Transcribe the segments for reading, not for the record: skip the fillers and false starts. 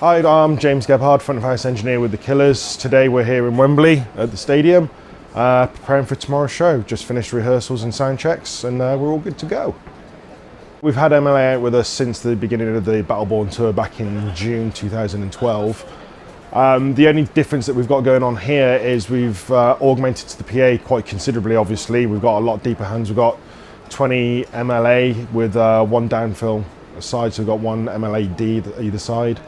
Hi, I'm James Gebhard, front of house engineer with the Killers. Today we're here in Wembley at the stadium, preparing for tomorrow's show. Just finished rehearsals and sound checks and we're all good to go. We've had MLA out with us since the beginning of the Battleborn tour back in June 2012. The only difference that we've got going on here is we've augmented to the PA quite considerably, obviously. We've got a lot deeper hands. We've got 20 MLA with one downfill side, so we've got one MLA-D either side.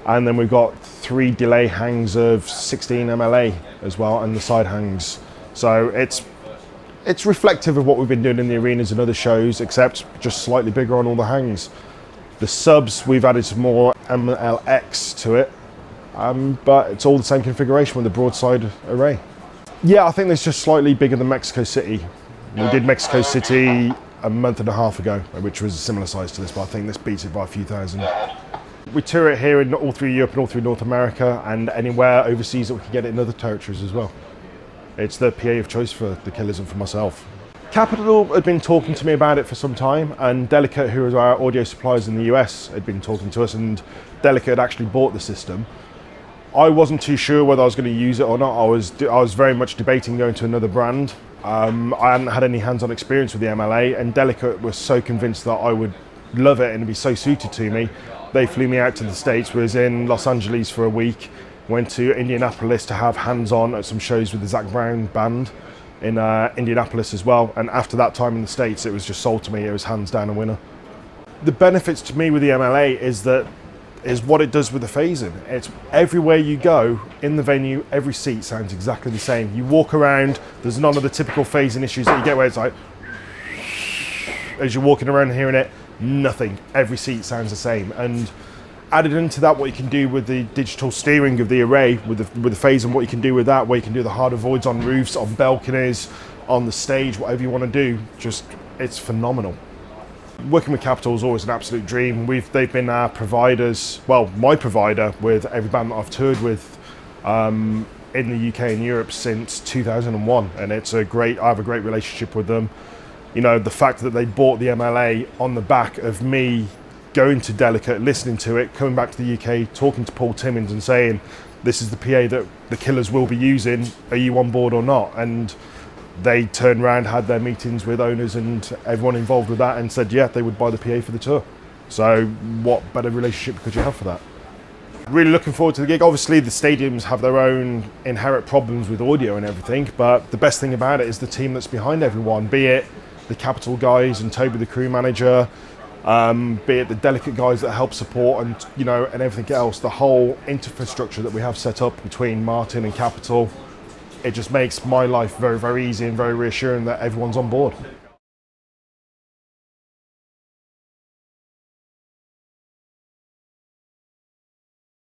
And then we've got 3 delay hangs of 16 MLA as well, and the side hangs. So it's reflective of what we've been doing in the arenas and other shows, except just slightly bigger on all the hangs. The subs, we've added some more MLX to it, but it's all the same configuration with the broadside array. Yeah, I think it's just slightly bigger than Mexico City. We did Mexico City a month and a half ago, which was a similar size to this, but I think this beats it by a few thousand. We tour it here in all through Europe and all through North America and anywhere overseas that we can get it in other territories as well. It's the PA of choice for the Killers and for myself. Capital had been talking to me about it for some time, and Delicate, who is our audio suppliers in the US, had been talking to us, and Delicate had actually bought the system. I wasn't too sure whether I was going to use it or not. I was very much debating going to another brand. I hadn't had any hands-on experience with the MLA, and Delicate was so convinced that I would love it and it'd be so suited to me. They flew me out to the States, was in Los Angeles for a week, went to Indianapolis to have hands-on at some shows with the Zac Brown band in Indianapolis as well. And after that time in the States, it was just sold to me. It was hands down a winner. The benefits to me with the MLA is what it does with the phasing. It's everywhere you go in the venue, every seat sounds exactly the same. You walk around, there's none of the typical phasing issues that you get where it's like, as you're walking around hearing it, nothing. Every seat sounds the same. And added into that, what you can do with the digital steering of the array, with the phase, and what you can do with that, where you can do the harder voids on roofs, on balconies, on the stage, whatever you want to do, just it's phenomenal. Working with Capital is always an absolute dream. They've been our providers, well, my provider with every band that I've toured with in the UK and Europe since 2001, and I have a great relationship with them. You know, the fact that they bought the MLA on the back of me going to Delicate, listening to it, coming back to the UK, talking to Paul Timmins and saying, this is the PA that the Killers will be using, are you on board or not? And they turned around, had their meetings with owners and everyone involved with that and said, yeah, they would buy the PA for the tour. So what better relationship could you have for that? Really looking forward to the gig. Obviously the stadiums have their own inherent problems with audio and everything, but the best thing about it is the team that's behind everyone, be it the Capital guys and Toby the crew manager, be it the Delicate guys that help support and and everything else, the whole infrastructure that we have set up between Martin and Capital, it just makes my life very, very easy and very reassuring that everyone's on board.